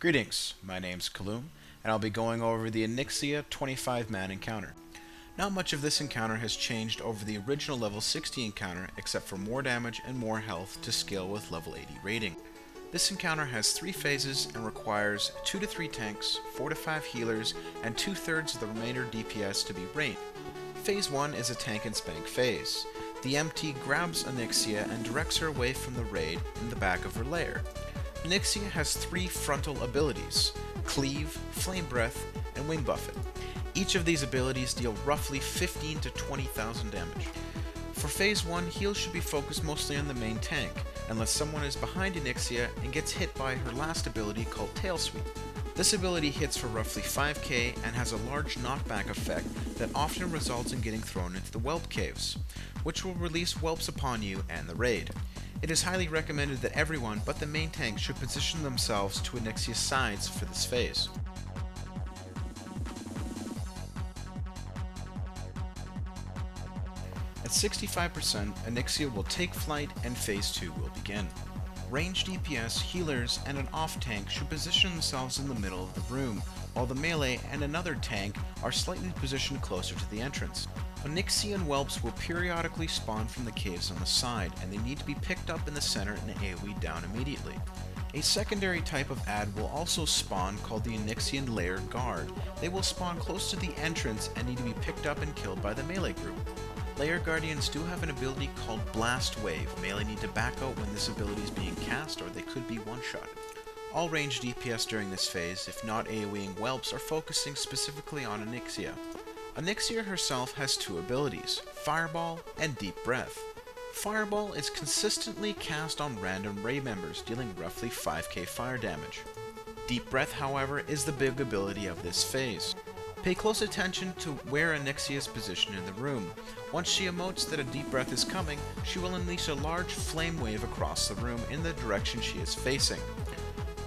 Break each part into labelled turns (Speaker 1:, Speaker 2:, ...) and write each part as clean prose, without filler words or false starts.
Speaker 1: Greetings, my name's Kaloum, and I'll be going over the Onyxia 25-man encounter. Not much of this encounter has changed over the original level 60 encounter except for more damage and more health to scale with level 80 rating. This encounter has 3 phases and requires 2 to 3 tanks, 4 to 5 healers, and 2/3 of the remainder DPS to be ranged. Phase 1 is a tank and spank phase. The MT grabs Onyxia and directs her away from the raid in the back of her lair. Onyxia has 3 frontal abilities: Cleave, Flame Breath, and Wing Buffet. Each of these abilities deal roughly 15 to 20,000 damage. For Phase 1, heals should be focused mostly on the main tank, unless someone is behind Onyxia and gets hit by her last ability called Tail Sweep. This ability hits for roughly 5k and has a large knockback effect that often results in getting thrown into the whelp caves, which will release whelps upon you and the raid. It is highly recommended that everyone but the main tank should position themselves to Onyxia's sides for this phase. At 65%, Onyxia will take flight and Phase 2 will begin. Ranged DPS, healers, and an off-tank should position themselves in the middle of the room, while the melee and another tank are slightly positioned closer to the entrance. Onyxian whelps will periodically spawn from the caves on the side, and they need to be picked up in the center and AoE down immediately. A secondary type of ad will also spawn called the Onyxian Lair Guard. They will spawn close to the entrance and need to be picked up and killed by the melee group. Lair Guardians do have an ability called Blast Wave. Melee need to back out when this ability is being cast, or they could be one-shotted. All ranged DPS during this phase, if not AoEing whelps, are focusing specifically on Onyxia. Onyxia herself has 2 abilities, Fireball and Deep Breath. Fireball is consistently cast on random raid members, dealing roughly 5k fire damage. Deep Breath, however, is the big ability of this phase. Pay close attention to where Onyxia is positioned in the room. Once she emotes that a deep breath is coming, she will unleash a large flame wave across the room in the direction she is facing.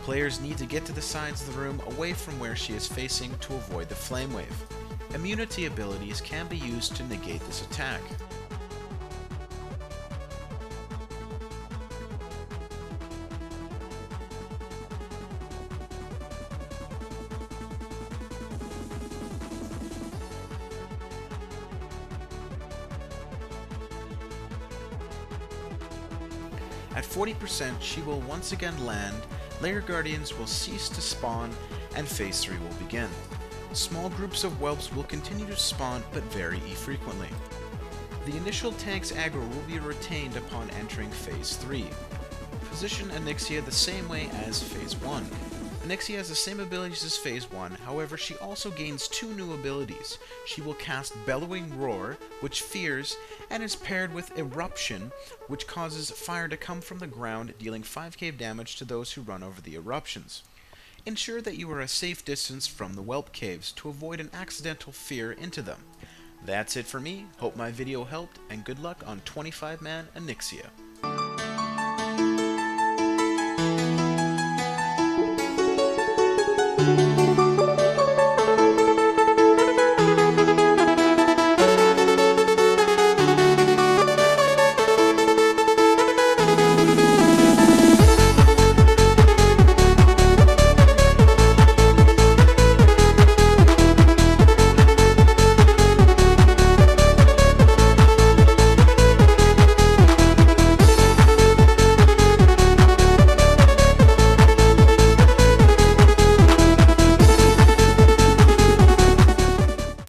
Speaker 1: Players need to get to the sides of the room away from where she is facing to avoid the flame wave. Immunity abilities can be used to negate this attack. At 40%, she will once again land, Lair Guardians will cease to spawn, and Phase 3 will begin. Small groups of whelps will continue to spawn, but very infrequently. The initial tank's aggro will be retained upon entering Phase 3. Position Onyxia the same way as Phase 1. Onyxia has the same abilities as Phase 1, however she also gains 2 new abilities. She will cast Bellowing Roar, which fears, and is paired with Eruption, which causes fire to come from the ground, dealing 5k damage to those who run over the eruptions. Ensure that you are a safe distance from the whelp caves to avoid an accidental fear into them. That's it for me, hope my video helped, and good luck on 25-man Onyxia.
Speaker 2: Thank you.